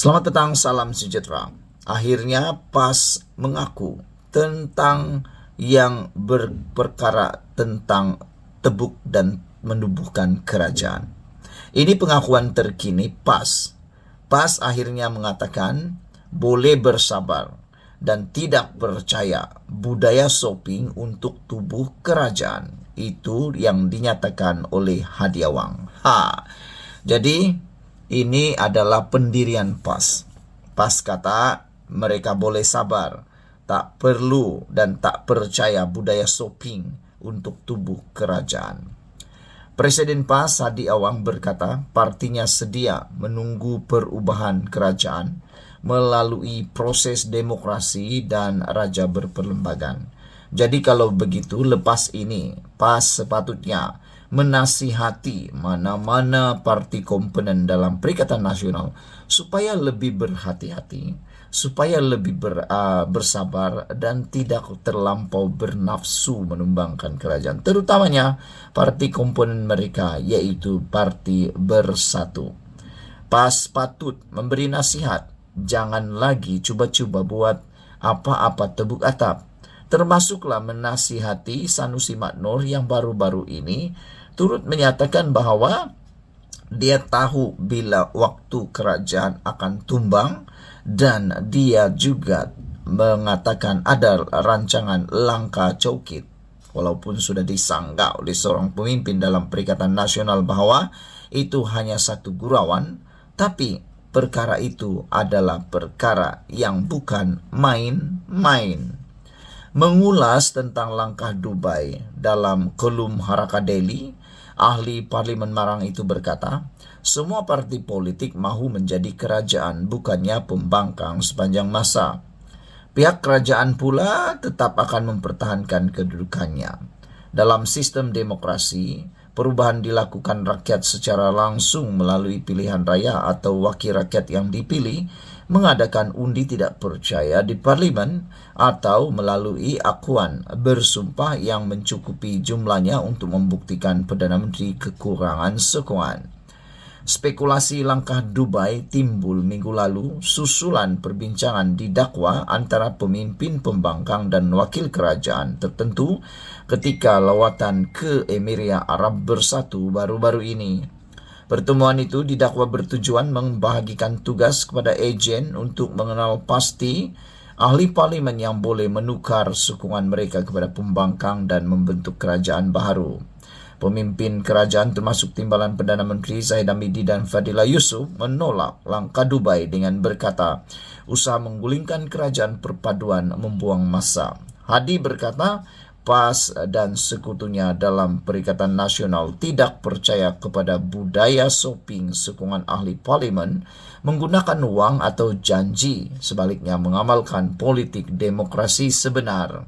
Selamat petang, salam sejahtera. Akhirnya PAS mengaku tentang yang berperkara tentang tebuk dan menubuhkan kerajaan. Ini pengakuan terkini PAS. PAS akhirnya mengatakan boleh bersabar dan tidak percaya budaya shopping untuk tubuh kerajaan. Itu yang dinyatakan oleh Hadiawang. Jadi ini adalah pendirian PAS. PAS kata mereka boleh sabar, tak perlu dan tak percaya budaya shopping untuk tubuh kerajaan. Presiden PAS Hadiawang berkata partinya sedia menunggu perubahan kerajaan melalui proses demokrasi dan raja berperlembagaan. Jadi kalau begitu lepas ini PAS sepatutnya menasihati mana-mana parti komponen dalam Perikatan Nasional supaya lebih berhati-hati, supaya lebih bersabar dan tidak terlampau bernafsu menumbangkan kerajaan, terutamanya parti komponen mereka yaitu Parti Bersatu. PAS patut memberi nasihat, jangan lagi cuba-cuba buat apa-apa tebuk atap, termasuklah menasihati Sanusi Maknor yang baru-baru ini turut menyatakan bahwa dia tahu bila waktu kerajaan akan tumbang dan dia juga mengatakan ada rancangan langkah Cokit walaupun sudah disanggah oleh seorang pemimpin dalam Perikatan Nasional bahwa itu hanya satu gurauan, tapi perkara itu adalah perkara yang bukan main-main. Mengulas tentang langkah Dubai dalam kolum Haraka Daily, ahli Parlimen Marang itu berkata, semua parti politik mahu menjadi kerajaan, bukannya pembangkang sepanjang masa. Pihak kerajaan pula tetap akan mempertahankan kedudukannya. Dalam sistem demokrasi, perubahan dilakukan rakyat secara langsung melalui pilihan raya atau wakil rakyat yang dipilih, mengadakan undi tidak percaya di parlimen atau melalui akuan bersumpah yang mencukupi jumlahnya untuk membuktikan Perdana Menteri kekurangan sokongan. Spekulasi langkah Dubai timbul minggu lalu susulan perbincangan didakwa antara pemimpin pembangkang dan wakil kerajaan tertentu ketika lawatan ke Emiria Arab Bersatu baru-baru ini. Pertemuan itu didakwa bertujuan membahagikan tugas kepada ejen untuk mengenal pasti ahli parlimen yang boleh menukar sokongan mereka kepada pembangkang dan membentuk kerajaan baru. Pemimpin kerajaan termasuk timbalan Perdana Menteri Zahid Hamidi dan Fadila Yusuf menolak langkah Dubai dengan berkata, usaha menggulingkan kerajaan perpaduan membuang masa. Hadi berkata, PAS dan sekutunya dalam Perikatan Nasional tidak percaya kepada budaya shopping sokongan ahli parlimen menggunakan uang atau janji, sebaliknya mengamalkan politik demokrasi sebenar.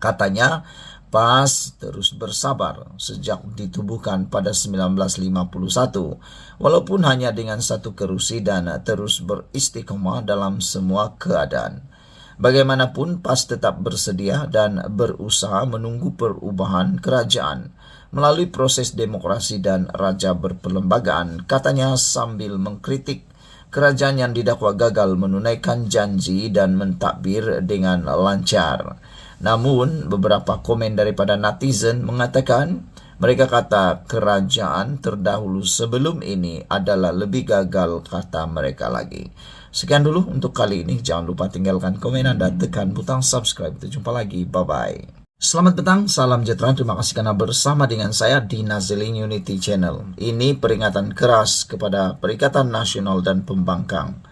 Katanya, PAS terus bersabar sejak ditubuhkan pada 1951, walaupun hanya dengan satu kerusi dan terus beristiqomah dalam semua keadaan. Bagaimanapun PAS tetap bersedia dan berusaha menunggu perubahan kerajaan melalui proses demokrasi dan raja berperlembagaan, katanya sambil mengkritik kerajaan yang didakwa gagal menunaikan janji dan mentadbir dengan lancar. Namun, beberapa komen daripada netizen mengatakan, mereka kata kerajaan terdahulu sebelum ini adalah lebih gagal kata mereka lagi. Sekian dulu untuk kali ini. Jangan lupa tinggalkan komen Anda, tekan butang subscribe. Kita jumpa lagi. Bye-bye. Selamat petang, salam sejahtera. Terima kasih karena bersama dengan saya di Naziling Unity Channel. Ini peringatan keras kepada Perikatan Nasional dan pembangkang.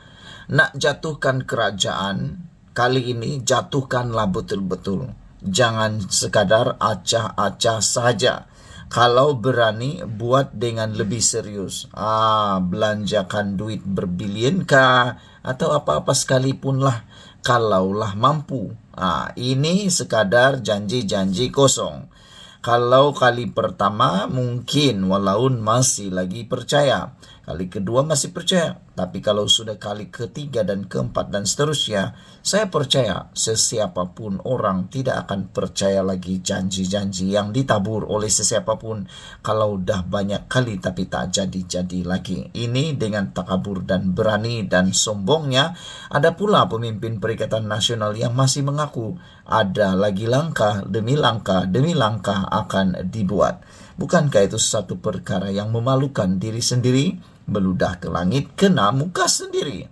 Nak jatuhkan kerajaan, kali ini jatuhkanlah betul-betul. Jangan sekadar acah-acah saja. Kalau berani, buat dengan lebih serius. Belanjakan duit berbilion kah? Atau apa-apa sekalipun lah. Kalaulah mampu. Ini sekadar janji-janji kosong. Kalau kali pertama mungkin walaupun masih lagi percaya. Kali kedua masih percaya. Tapi kalau sudah kali ketiga dan keempat dan seterusnya, saya percaya sesiapapun orang tidak akan percaya lagi janji-janji yang ditabur oleh sesiapapun kalau udah banyak kali tapi tak jadi-jadi lagi. Ini dengan takabur dan berani dan sombongnya. Ada pula pemimpin Perikatan Nasional yang masih mengaku ada lagi langkah demi langkah demi langkah akan dibuat. Bukankah itu satu perkara yang memalukan diri sendiri? Meludah ke langit kena muka sendiri.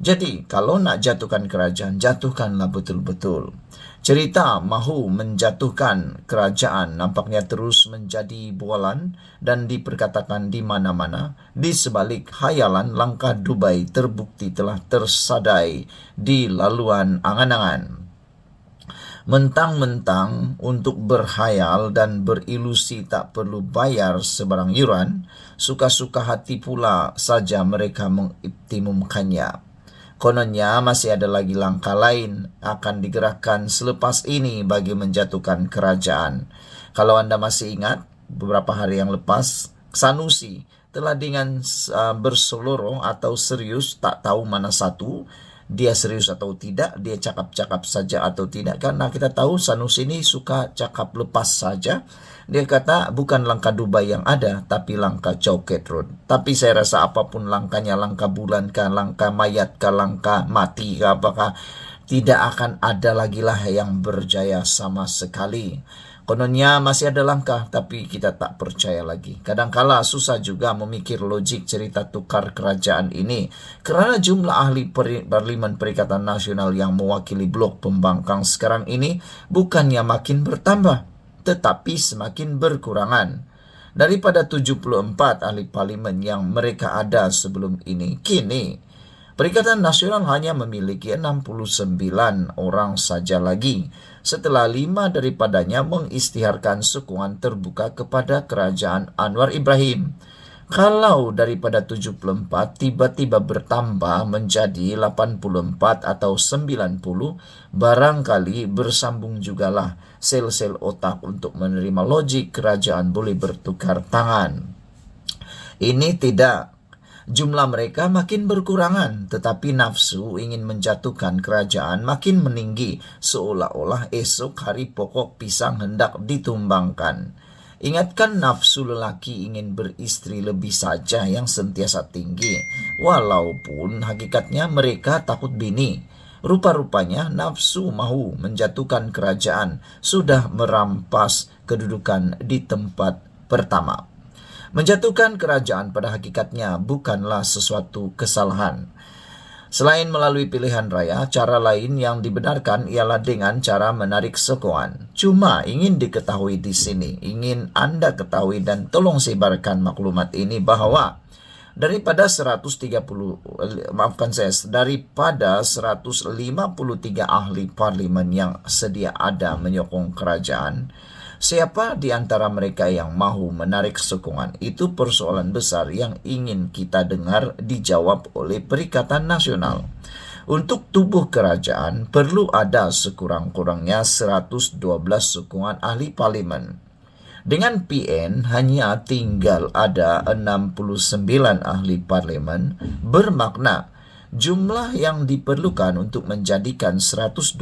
Jadi kalau nak jatuhkan kerajaan, jatuhkanlah betul-betul. Cerita mahu menjatuhkan kerajaan nampaknya terus menjadi bualan dan diperkatakan di mana-mana. Di sebalik hayalan, langkah Dubai terbukti telah tersadai di laluan angan-angan. Mentang-mentang untuk berhayal dan berilusi tak perlu bayar sebarang yuran, suka-suka hati pula saja mereka mengoptimumkannya. Kononnya masih ada lagi langkah lain akan digerakkan selepas ini bagi menjatuhkan kerajaan. Kalau Anda masih ingat, beberapa hari yang lepas, Sanusi telah dengan berseloroh atau serius, tak tahu mana satu, dia serius atau tidak, dia cakap-cakap saja atau tidak. Karena kita tahu Sanusi ini suka cakap lepas saja. Dia kata bukan langkah Dubai yang ada, tapi langkah Chowket Road. Tapi saya rasa apapun langkahnya, langkah bulan kah, langkah mayat kah, langkah mati kah, apakah tidak akan ada lagi lah yang berjaya sama sekali. Kononnya masih ada langkah, tapi kita tak percaya lagi. Kadangkala susah juga memikir logik cerita tukar kerajaan ini, kerana jumlah ahli Parlimen Perikatan Nasional yang mewakili blok pembangkang sekarang ini bukannya makin bertambah, tetapi semakin berkurangan. Daripada 74 ahli parlimen yang mereka ada sebelum ini, kini Perikatan Nasional hanya memiliki 69 orang saja lagi, setelah 5 daripadanya mengisytiharkan sokongan terbuka kepada kerajaan Anwar Ibrahim. Kalau daripada 74 tiba-tiba bertambah menjadi 84 atau 90, barangkali bersambung jugalah sel-sel otak untuk menerima logik kerajaan boleh bertukar tangan. Ini tidak. Jumlah mereka makin berkurangan, tetapi nafsu ingin menjatuhkan kerajaan makin meninggi, seolah-olah esok hari pokok pisang hendak ditumbangkan. Ingatkan nafsu lelaki ingin beristri lebih saja yang sentiasa tinggi, walaupun hakikatnya mereka takut bini. Rupa-rupanya nafsu mahu menjatuhkan kerajaan sudah merampas kedudukan di tempat pertama. Menjatuhkan kerajaan pada hakikatnya bukanlah sesuatu kesalahan. Selain melalui pilihan raya, cara lain yang dibenarkan ialah dengan cara menarik sokongan. Cuma ingin diketahui di sini, ingin Anda ketahui dan tolong sebarkan maklumat ini bahwa daripada 153 ahli parlimen yang sedia ada menyokong kerajaan, siapa di antara mereka yang mahu menarik sokongan? Itu persoalan besar yang ingin kita dengar dijawab oleh Perikatan Nasional. Untuk tubuh kerajaan perlu ada sekurang-kurangnya 112 sokongan ahli parlimen. Dengan PN hanya tinggal ada 69 ahli parlimen, bermakna jumlah yang diperlukan untuk menjadikan 112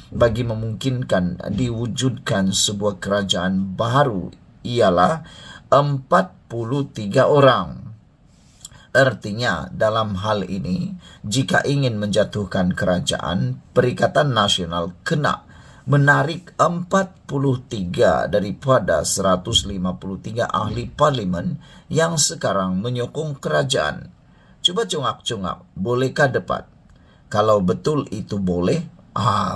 bagi memungkinkan diwujudkan sebuah kerajaan baru ialah 43 orang. Artinya dalam hal ini, jika ingin menjatuhkan kerajaan, Perikatan Nasional kena menarik 43 daripada 153 ahli parlimen yang sekarang menyokong kerajaan. Cuba congak-congak, bolehkah debat? Kalau betul itu boleh,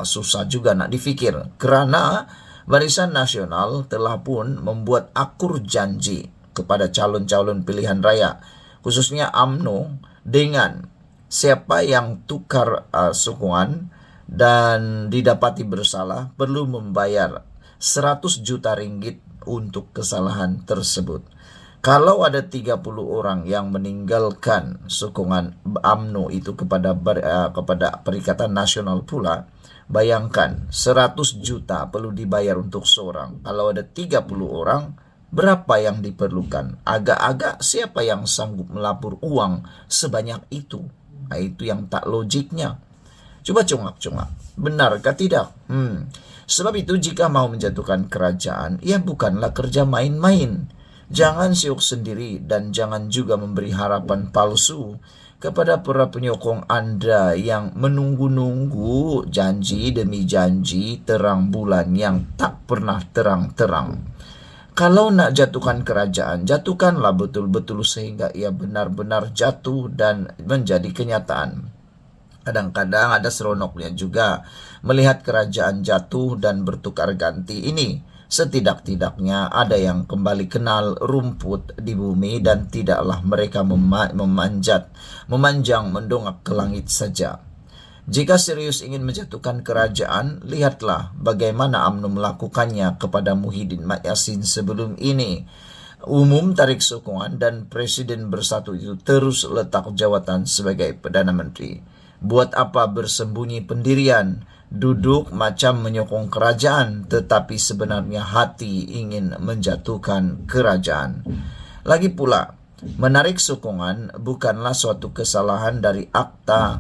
susah juga nak difikir, kerana Barisan Nasional telah pun membuat akur janji kepada calon-calon pilihan raya, khususnya UMNO, dengan siapa yang tukar sokongan dan didapati bersalah perlu membayar 100 juta ringgit untuk kesalahan tersebut. Kalau ada 30 orang yang meninggalkan sokongan UMNO itu kepada Perikatan Nasional pula, bayangkan 100 juta perlu dibayar untuk seorang. Kalau ada 30 orang, Berapa yang diperlukan? Agak-agak siapa yang sanggup melapor uang sebanyak itu? Nah, itu yang tak logiknya. Coba congak-congak. Benarkah tidak? Sebab itu jika mau menjatuhkan kerajaan, ia bukanlah kerja main-main. Jangan siuk sendiri dan jangan juga memberi harapan palsu kepada para penyokong Anda yang menunggu-nunggu janji demi janji terang bulan yang tak pernah terang-terang. Kalau nak jatuhkan kerajaan, jatuhkanlah betul-betul sehingga ia benar-benar jatuh dan menjadi kenyataan. Kadang-kadang ada seronoknya juga melihat kerajaan jatuh dan bertukar ganti ini. Setidak-tidaknya ada yang kembali kenal rumput di bumi dan tidaklah mereka memanjang mendongak ke langit saja. Jika serius ingin menjatuhkan kerajaan, lihatlah bagaimana UMNO melakukannya kepada Muhyiddin Yassin sebelum ini. Umum tarik sokongan dan Presiden Bersatu itu terus letak jawatan sebagai Perdana Menteri. Buat apa bersembunyi pendirian, duduk macam menyokong kerajaan, tetapi sebenarnya hati ingin menjatuhkan kerajaan. Lagi pula, menarik sokongan bukanlah suatu kesalahan dari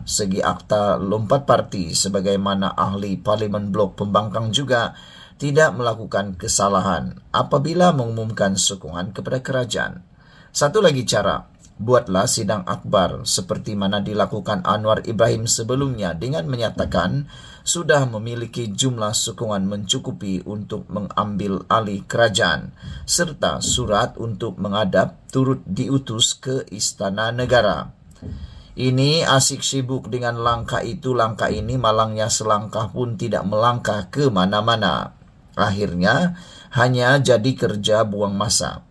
segi akta lompat parti, sebagaimana ahli Parlimen Blok Pembangkang juga tidak melakukan kesalahan apabila mengumumkan sokongan kepada kerajaan. Satu lagi cara, buatlah sidang akbar seperti mana dilakukan Anwar Ibrahim sebelumnya dengan menyatakan sudah memiliki jumlah sokongan mencukupi untuk mengambil alih kerajaan, serta surat untuk menghadap turut diutus ke Istana Negara. Ini asik sibuk dengan langkah itu, langkah ini, malangnya selangkah pun tidak melangkah ke mana-mana. Akhirnya hanya jadi kerja buang masa.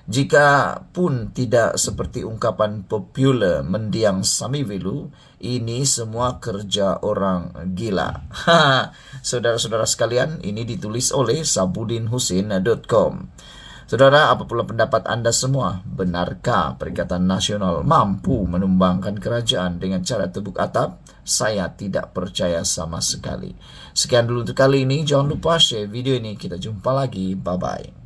Jika pun tidak seperti ungkapan populer mendiang Samiwilu, ini semua kerja orang gila. Saudara-saudara sekalian, ini ditulis oleh sabudinhusin.com. Saudara, apa pula pendapat Anda semua? Benarkah Perikatan Nasional mampu menumbangkan kerajaan dengan cara tepuk atap? Saya tidak percaya sama sekali. Sekian dulu untuk kali ini. Jangan lupa share video ini. Kita jumpa lagi. Bye-bye.